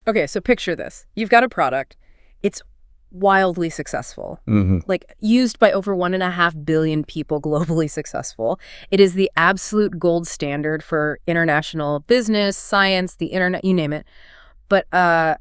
Okay, so picture this. You've got a product. It's wildly successful, like used by over 1.5 billion people, globally successful. It is the absolute gold standard for international business, science, the internet, you name it. But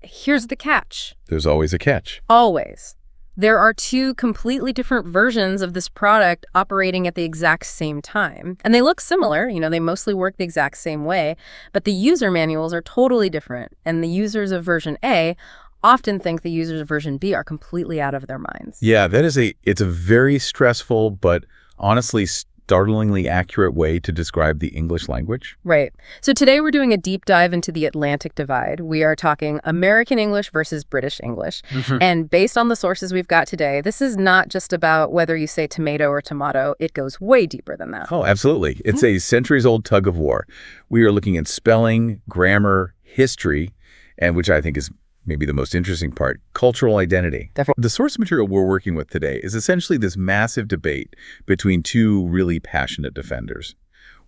here's the catch. There's always a catch. Always. There are two completely different versions of this product operating at the exact same time. And they look similar, they mostly work the exact same way, but the user manuals are totally different. And the users of version A often think the users of version B are completely out of their minds. Yeah, it's a very stressful, but honestly startlingly accurate way to describe the English language. Right. So today we're doing a deep dive into the Atlantic divide. We are talking American English versus British English. And based on the sources we've got today, this is not just about whether you say tomato or tomato. It goes way deeper than that. Oh, absolutely. It's a centuries-old tug of war. We are looking at spelling, grammar, history, and which I think is maybe the most interesting part, cultural identity. Definitely. The source material we're working with today is essentially this massive debate between two really passionate defenders.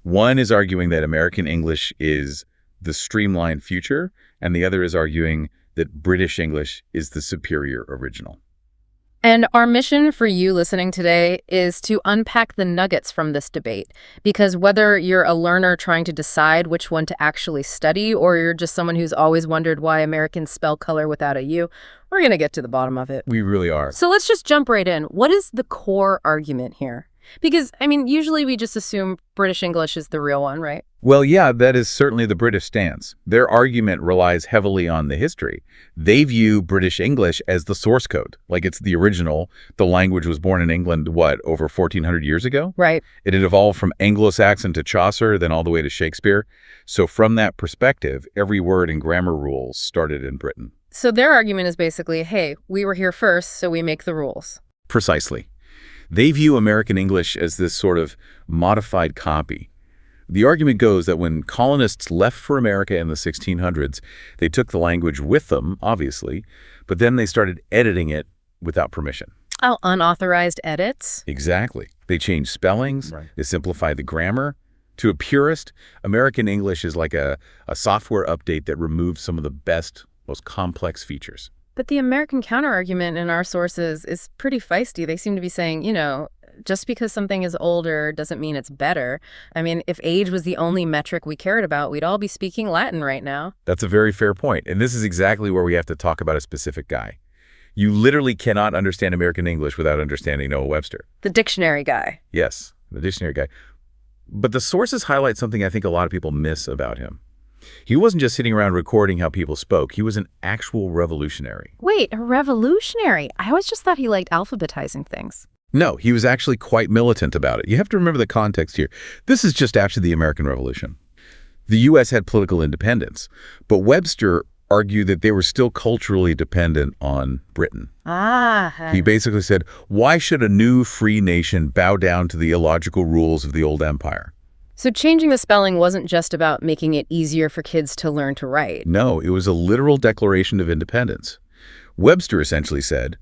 One is arguing that American English is the streamlined future, and the other is arguing that British English is the superior original. And our mission for you listening today is to unpack the nuggets from this debate. Because whether you're a learner trying to decide which one to actually study, or you're just someone who's always wondered why Americans spell color without a U, we're going to get to the bottom of it. We really are. So let's just jump right in. What is the core argument here? Because, usually we just assume British English is the real one, right? Well, yeah, that is certainly the British stance. Their argument relies heavily on the history. They view British English as the source code, like it's the original. The language was born in England, over 1,400 years ago? Right. It had evolved from Anglo-Saxon to Chaucer, then all the way to Shakespeare. So from that perspective, every word and grammar rules started in Britain. So their argument is basically, hey, we were here first, so we make the rules. Precisely. They view American English as this sort of modified copy. The argument goes that when colonists left for America in the 1600s, they took the language with them, obviously, but then they started editing it without permission. Oh, unauthorized edits? Exactly. They changed spellings, They simplified the grammar. To a purist, American English is like a software update that removes some of the best, most complex features. But the American counterargument in our sources is pretty feisty. They seem to be saying, just because something is older doesn't mean it's better. If age was the only metric we cared about, we'd all be speaking Latin right now. That's a very fair point. And this is exactly where we have to talk about a specific guy. You literally cannot understand American English without understanding Noah Webster. The dictionary guy. Yes, the dictionary guy. But the sources highlight something I think a lot of people miss about him. He wasn't just sitting around recording how people spoke. He was an actual revolutionary. Wait, a revolutionary? I always just thought he liked alphabetizing things. No, he was actually quite militant about it. You have to remember the context here. This is just after the American Revolution. The U.S. had political independence, but Webster argued that they were still culturally dependent on Britain. He basically said, why should a new free nation bow down to the illogical rules of the old empire? So changing the spelling wasn't just about making it easier for kids to learn to write. No, it was a literal declaration of independence. Webster essentially said,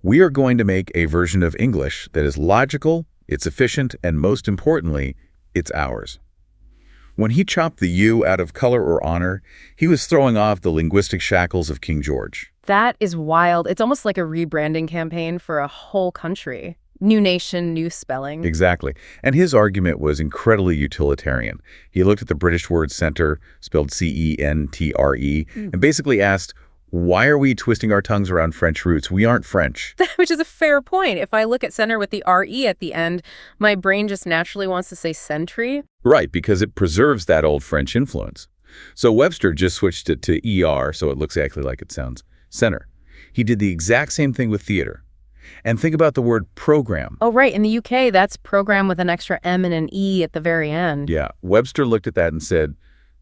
we are going to make a version of English that is logical, it's efficient, and most importantly, it's ours. When he chopped the U out of color or honor, he was throwing off the linguistic shackles of King George. That is wild. It's almost like a rebranding campaign for a whole country. New nation, new spelling. Exactly. And his argument was incredibly utilitarian. He looked at the British word center, spelled C-E-N-T-R-E, and basically asked, why are we twisting our tongues around French roots? We aren't French. Which is a fair point. If I look at center with the R-E at the end, my brain just naturally wants to say century. Right, because it preserves that old French influence. So Webster just switched it to ER, so it looks exactly like it sounds, center. He did the exact same thing with theater. And think about the word program. Oh, right. In the UK, that's program with an extra M and an E at the very end. Yeah. Webster looked at that and said,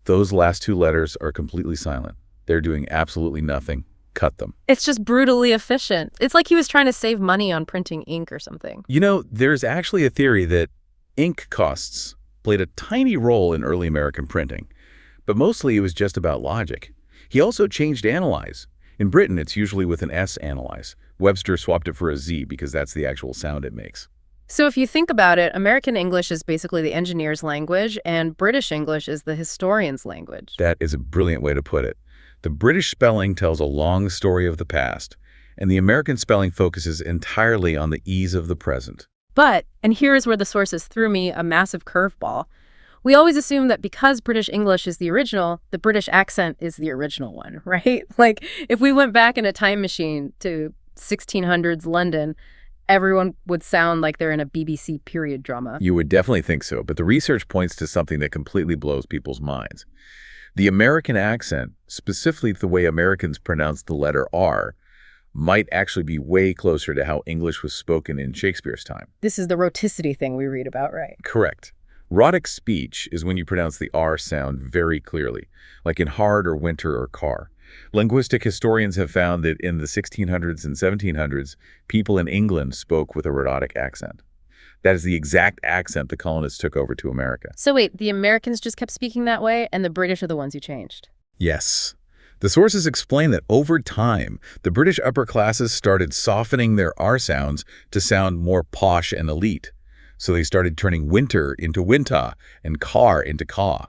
those last two letters are completely silent. They're doing absolutely nothing. Cut them. It's just brutally efficient. It's like he was trying to save money on printing ink or something. There's actually a theory that ink costs played a tiny role in early American printing, but mostly it was just about logic. He also changed analyze. In Britain, it's usually with an S, analyze. Webster swapped it for a Z because that's the actual sound it makes. So if you think about it, American English is basically the engineer's language, and British English is the historian's language. That is a brilliant way to put it. The British spelling tells a long story of the past, and the American spelling focuses entirely on the ease of the present. But, and here's where the sources threw me a massive curveball, we always assume that because British English is the original, the British accent is the original one, right? Like, if we went back in a time machine to 1600s London, everyone would sound like they're in a BBC period drama. You would definitely think so, but the research points to something that completely blows people's minds. The American accent, specifically the way Americans pronounce the letter R, might actually be way closer to how English was spoken in Shakespeare's time. This is the rhoticity thing we read about, right? Correct. Rhotic speech is when you pronounce the R sound very clearly, like in hard or winter or car. Linguistic historians have found that in the 1600s and 1700s, people in England spoke with a rhotic accent. That is the exact accent the colonists took over to America. So wait, the Americans just kept speaking that way, and the British are the ones who changed? Yes. The sources explain that over time, the British upper classes started softening their R sounds to sound more posh and elite. So they started turning winter into winta and car into caw.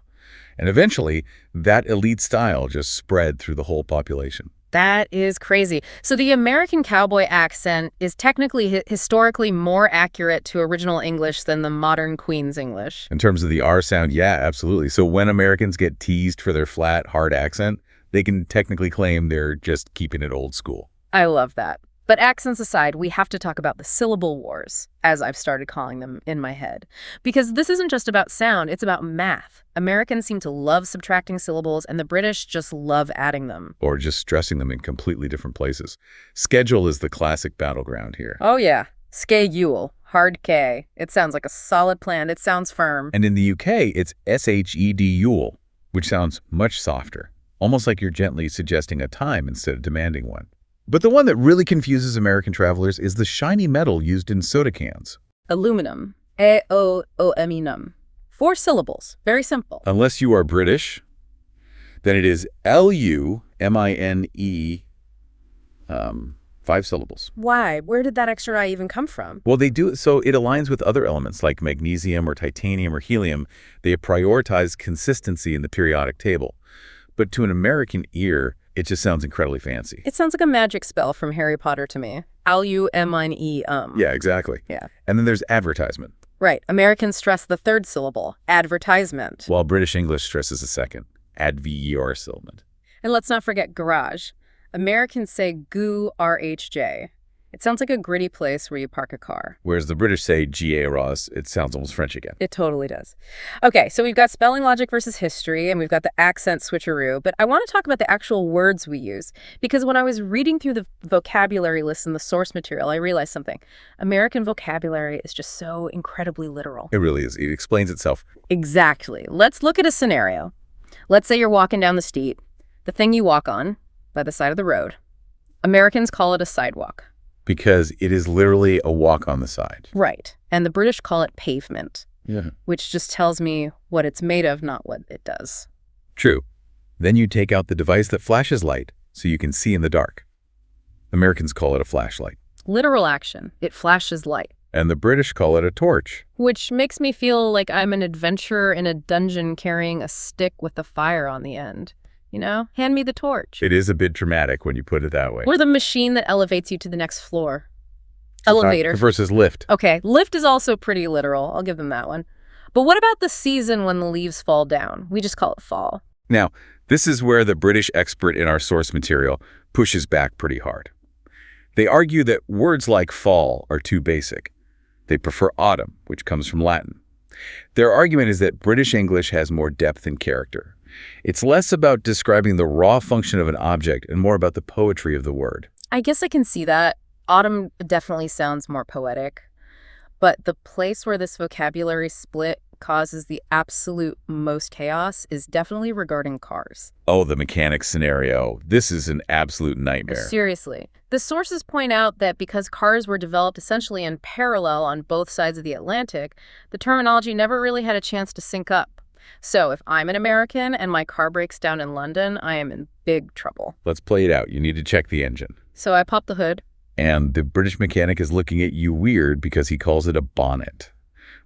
And eventually, that elite style just spread through the whole population. That is crazy. So the American cowboy accent is technically historically more accurate to original English than the modern Queen's English. In terms of the R sound, yeah, absolutely. So when Americans get teased for their flat, hard accent, they can technically claim they're just keeping it old school. I love that. But accents aside, we have to talk about the syllable wars, as I've started calling them in my head. Because this isn't just about sound, it's about math. Americans seem to love subtracting syllables, and the British just love adding them. Or just stressing them in completely different places. Schedule is the classic battleground here. Oh yeah, schedule, hard K. It sounds like a solid plan, it sounds firm. And in the UK, it's shedule, which sounds much softer. Almost like you're gently suggesting a time instead of demanding one. But the one that really confuses American travelers is the shiny metal used in soda cans. Aluminum. A-O-O-M-E-num. 4 syllables. Very simple. Unless you are British, then it is L-U-M-I-N-E, 5 syllables. Why? Where did that extra I even come from? Well, they do it so it aligns with other elements like magnesium or titanium or helium. They prioritize consistency in the periodic table. But to an American ear, it just sounds incredibly fancy. It sounds like a magic spell from Harry Potter to me. L-U-M-I-N-E. Yeah, exactly. Yeah. And then there's advertisement. Right. Americans stress the third syllable, advertisement. While British English stresses the second, adver syllable. And let's not forget garage. Americans say goo-R-H-J. It sounds like a gritty place where you park a car. Whereas the British say G-A-R-O-S, it sounds almost French again. It totally does. Okay, so we've got spelling logic versus history, and we've got the accent switcheroo, but I want to talk about the actual words we use, because when I was reading through the vocabulary list in the source material, I realized something. American vocabulary is just so incredibly literal. It really is. It explains itself. Exactly. Let's look at a scenario. Let's say you're walking down the street, the thing you walk on, by the side of the road. Americans call it a sidewalk. Because it is literally a walk on the side. Right. And the British call it pavement. Yeah. Which just tells me what it's made of, not what it does. True. Then you take out the device that flashes light so you can see in the dark. Americans call it a flashlight. Literal action. It flashes light. And the British call it a torch. Which makes me feel like I'm an adventurer in a dungeon carrying a stick with a fire on the end. You know, hand me the torch. It is a bit dramatic when you put it that way. Or the machine that elevates you to the next floor. Elevator. Versus lift. Okay, lift is also pretty literal. I'll give them that one. But what about the season when the leaves fall down? We just call it fall. Now, this is where the British expert in our source material pushes back pretty hard. They argue that words like fall are too basic. They prefer autumn, which comes from Latin. Their argument is that British English has more depth and character. It's less about describing the raw function of an object and more about the poetry of the word. I guess I can see that. Autumn definitely sounds more poetic. But the place where this vocabulary split causes the absolute most chaos is definitely regarding cars. Oh, the mechanic scenario. This is an absolute nightmare. Seriously. The sources point out that because cars were developed essentially in parallel on both sides of the Atlantic, the terminology never really had a chance to sync up. So if I'm an American and my car breaks down in London, I am in big trouble. Let's play it out. You need to check the engine. So I pop the hood. And the British mechanic is looking at you weird because he calls it a bonnet,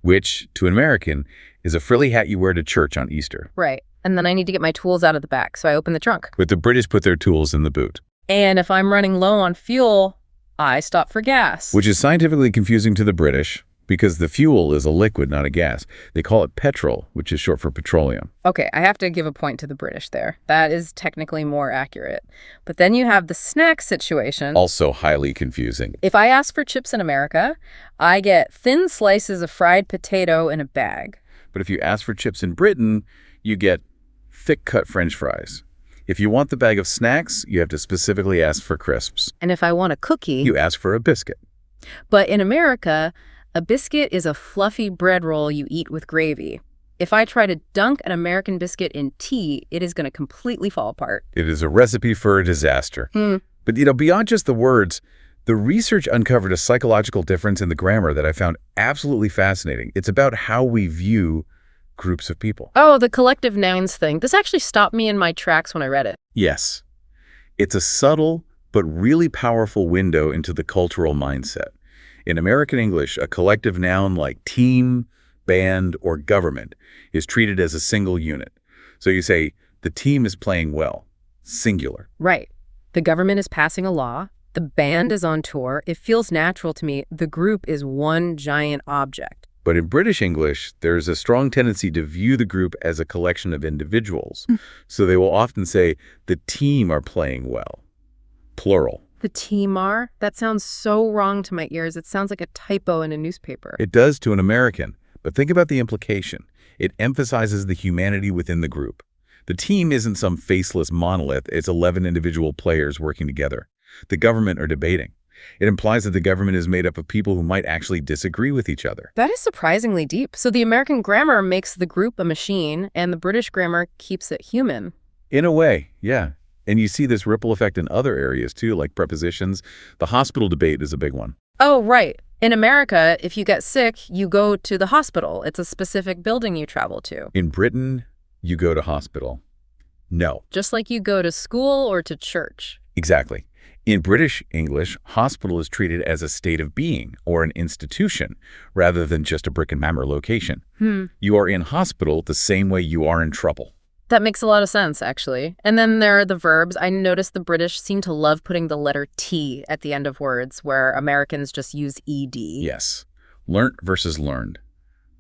which, to an American, is a frilly hat you wear to church on Easter. Right. And then I need to get my tools out of the back, so I open the trunk. But the British put their tools in the boot. And if I'm running low on fuel, I stop for gas. Which is scientifically confusing to the British because the fuel is a liquid, not a gas. They call it petrol, which is short for petroleum. Okay, I have to give a point to the British there. That is technically more accurate. But then you have the snack situation. Also highly confusing. If I ask for chips in America, I get thin slices of fried potato in a bag. But if you ask for chips in Britain, you get thick-cut French fries. If you want the bag of snacks, you have to specifically ask for crisps. And if I want a cookie... You ask for a biscuit. But in America, a biscuit is a fluffy bread roll you eat with gravy. If I try to dunk an American biscuit in tea, it is going to completely fall apart. It is a recipe for a disaster. But, beyond just the words, the research uncovered a psychological difference in the grammar that I found absolutely fascinating. It's about how we view groups of people. Oh, the collective nouns thing. This actually stopped me in my tracks when I read it. Yes. It's a subtle but really powerful window into the cultural mindset. In American English, a collective noun like team, band, or government is treated as a single unit. So you say, the team is playing well, singular. Right. The government is passing a law. The band is on tour. It feels natural to me. The group is one giant object. But in British English, there's a strong tendency to view the group as a collection of individuals. So they will often say, the team are playing well, plural. The team are? That sounds so wrong to my ears. It sounds like a typo in a newspaper. It does to an American, but think about the implication. It emphasizes the humanity within the group. The team isn't some faceless monolith. It's 11 individual players working together. The government are debating. It implies that the government is made up of people who might actually disagree with each other. That is surprisingly deep. So the American grammar makes the group a machine, and the British grammar keeps it human. In a way, yeah. And you see this ripple effect in other areas, too, like prepositions. The hospital debate is a big one. Oh, right. In America, if you get sick, you go to the hospital. It's a specific building you travel to. In Britain, you go to hospital. No. Just like you go to school or to church. Exactly. In British English, hospital is treated as a state of being or an institution rather than just a brick-and-mortar location. You are in hospital the same way you are in trouble. That makes a lot of sense, actually. And then there are the verbs. I noticed the British seem to love putting the letter T at the end of words, where Americans just use ED. Yes. Learnt versus learned.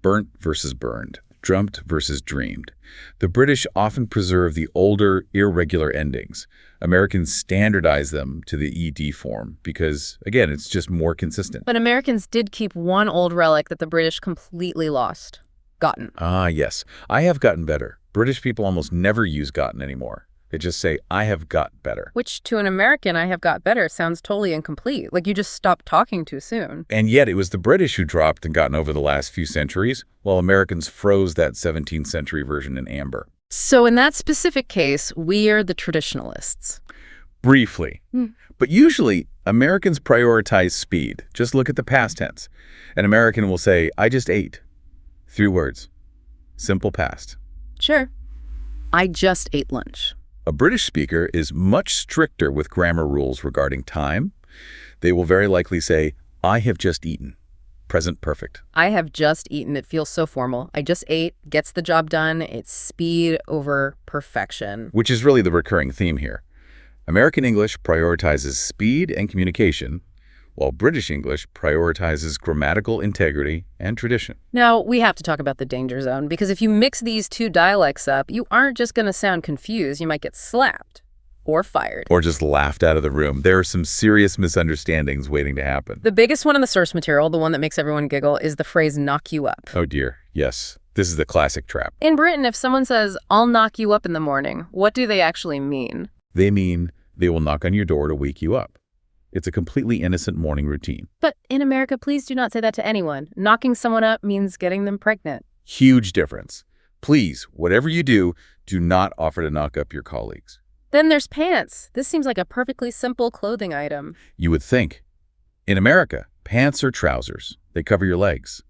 Burnt versus burned. Dreamt versus dreamed. The British often preserve the older, irregular endings. Americans standardize them to the ED form because, again, it's just more consistent. But Americans did keep one old relic that the British completely lost. Gotten. Ah, yes. I have gotten better. British people almost never use gotten anymore. They just say, I have got better. Which, to an American, I have got better sounds totally incomplete. Like you just stopped talking too soon. And yet it was the British who dropped and gotten over the last few centuries, while Americans froze that 17th century version in amber. So in that specific case, we are the traditionalists. Briefly. But usually, Americans prioritize speed. Just look at the past tense. An American will say, I just ate. 3 words. Simple past. Sure. I just ate lunch. A British speaker is much stricter with grammar rules regarding time. They will very likely say, I have just eaten. Present perfect. I have just eaten. It feels so formal. I just ate, gets the job done. It's speed over perfection. Which is really the recurring theme here. American English prioritizes speed and communication, while British English prioritizes grammatical integrity and tradition. Now, we have to talk about the danger zone, because if you mix these two dialects up, you aren't just going to sound confused. You might get slapped or fired. Or just laughed out of the room. There are some serious misunderstandings waiting to happen. The biggest one in the source material, the one that makes everyone giggle, is the phrase knock you up. Oh dear, yes. This is the classic trap. In Britain, if someone says, I'll knock you up in the morning, what do they actually mean? They mean they will knock on your door to wake you up. It's a completely innocent morning routine. But in America, please do not say that to anyone. Knocking someone up means getting them pregnant. Huge difference. Please, whatever you do, do not offer to knock up your colleagues. Then there's pants. This seems like a perfectly simple clothing item. You would think. In America, pants are trousers. They cover your legs.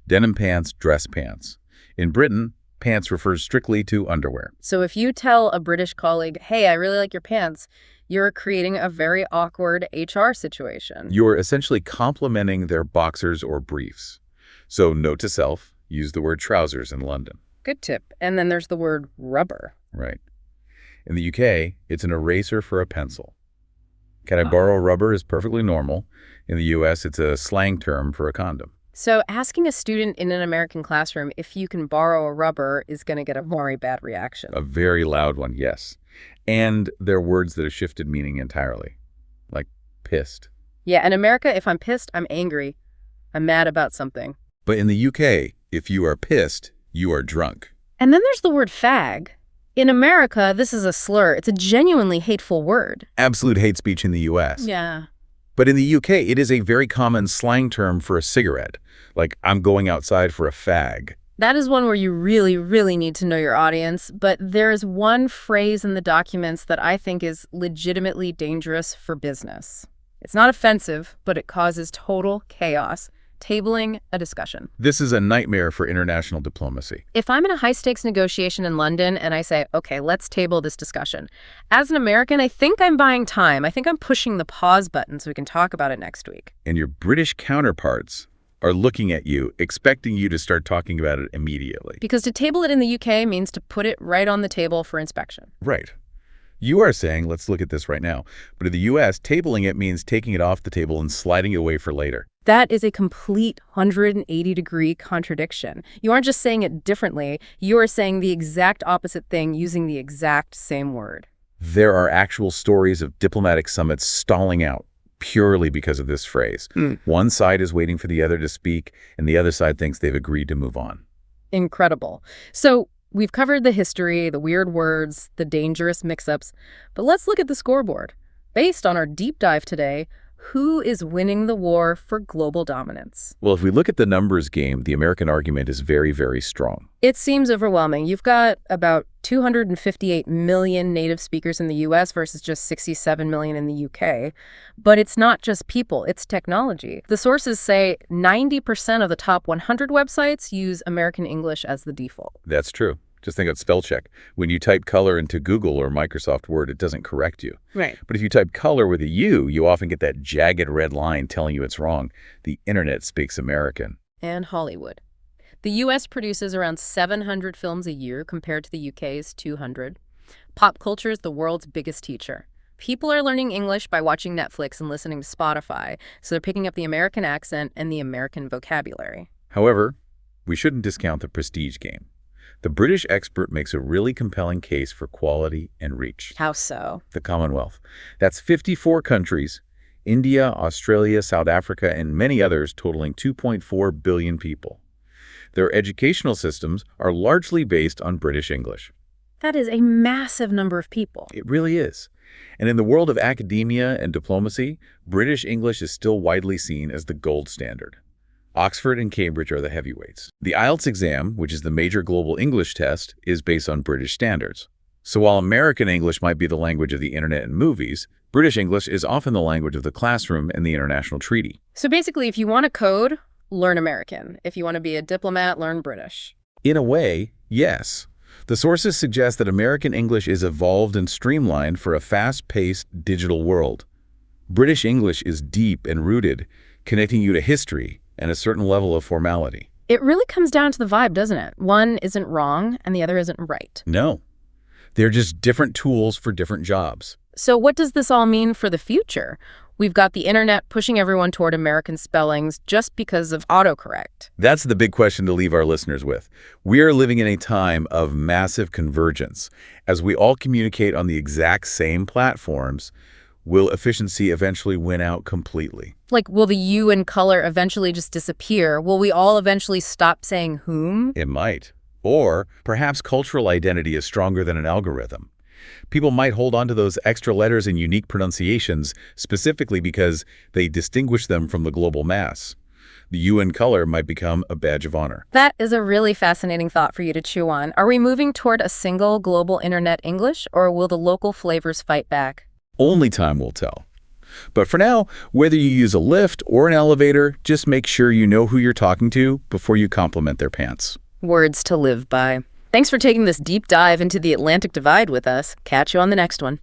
Denim pants, dress pants. In Britain, pants refers strictly to underwear. So if you tell a British colleague, hey, I really like your pants, you're creating a very awkward HR situation. You're essentially complimenting their boxers or briefs. So note to self, use the word trousers in London. Good tip. And then there's the word rubber. Right. In the UK, it's an eraser for a pencil. Can I borrow rubber is perfectly normal. In the US, it's a slang term for a condom. So asking a student in an American classroom if you can borrow a rubber is going to get a very bad reaction. A very loud one, yes. And they're words that have shifted meaning entirely, like pissed. Yeah, in America, if I'm pissed, I'm angry. I'm mad about something. But in the UK, if you are pissed, you are drunk. And then there's the word fag. In America, this is a slur. It's a genuinely hateful word. Absolute hate speech in the US. Yeah. But in the UK, it is a very common slang term for a cigarette. Like, I'm going outside for a fag. That is one where you really, really need to know your audience. But there is one phrase in the documents that I think is legitimately dangerous for business. It's not offensive, but it causes total chaos. Tabling a discussion. This is a nightmare for international diplomacy. If I'm in a high-stakes negotiation in London and I say, okay, let's table this discussion, as an American, I think I'm buying time. I think I'm pushing the pause button so we can talk about it next week. And your British counterparts are looking at you, expecting you to start talking about it immediately. Because to table it in the UK means to put it right on the table for inspection. Right. You are saying, let's look at this right now. But in the US, tabling it means taking it off the table and sliding it away for later. That is a complete 180-degree contradiction. You aren't just saying it differently, you are saying the exact opposite thing using the exact same word. There are actual stories of diplomatic summits stalling out purely because of this phrase. One side is waiting for the other to speak, and the other side thinks they've agreed to move on. Incredible. So we've covered the history, the weird words, the dangerous mix-ups, but let's look at the scoreboard. Based on our deep dive today, who is winning the war for global dominance? Well, if we look at the numbers game, the American argument is very, very strong. It seems overwhelming. You've got about 258 million native speakers in the US versus just 67 million in the UK. But it's not just people, it's technology. The sources say 90% of the top 100 websites use American English as the default. That's true. Just think of spell check. When you type color into Google or Microsoft Word, it doesn't correct you. Right. But if you type color with a U, you often get that jagged red line telling you it's wrong. The internet speaks American. And Hollywood. The US produces around 700 films a year compared to the UK's 200. Pop culture is the world's biggest teacher. People are learning English by watching Netflix and listening to Spotify, so they're picking up the American accent and the American vocabulary. However, we shouldn't discount the prestige game. The British expert makes a really compelling case for quality and reach. How so? The Commonwealth. That's 54 countries, India, Australia, South Africa, and many others totaling 2.4 billion people. Their educational systems are largely based on British English. That is a massive number of people. It really is. And in the world of academia and diplomacy, British English is still widely seen as the gold standard. Oxford and Cambridge are the heavyweights. The IELTS exam, which is the major global English test, is based on British standards. So while American English might be the language of the internet and movies, British English is often the language of the classroom and the international treaty. So basically, if you want to code, learn American. If you want to be a diplomat, learn British. In a way, yes. The sources suggest that American English is evolved and streamlined for a fast-paced digital world. British English is deep and rooted, connecting you to history and a certain level of formality. It really comes down to the vibe, doesn't it? One isn't wrong and the other isn't right. No. They're just different tools for different jobs. So what does this all mean for the future? We've got the internet pushing everyone toward American spellings just because of autocorrect. That's the big question to leave our listeners with. We are living in a time of massive convergence. As we all communicate on the exact same platforms, will efficiency eventually win out completely? Like, will the U in color eventually just disappear? Will we all eventually stop saying whom? It might. Or perhaps cultural identity is stronger than an algorithm. People might hold on to those extra letters and unique pronunciations specifically because they distinguish them from the global mass. The U in color might become a badge of honor. That is a really fascinating thought for you to chew on. Are we moving toward a single global internet English, or will the local flavors fight back? Only time will tell. But for now, whether you use a lift or an elevator, just make sure you know who you're talking to before you compliment their pants. Words to live by. Thanks for taking this deep dive into the Atlantic Divide with us. Catch you on the next one.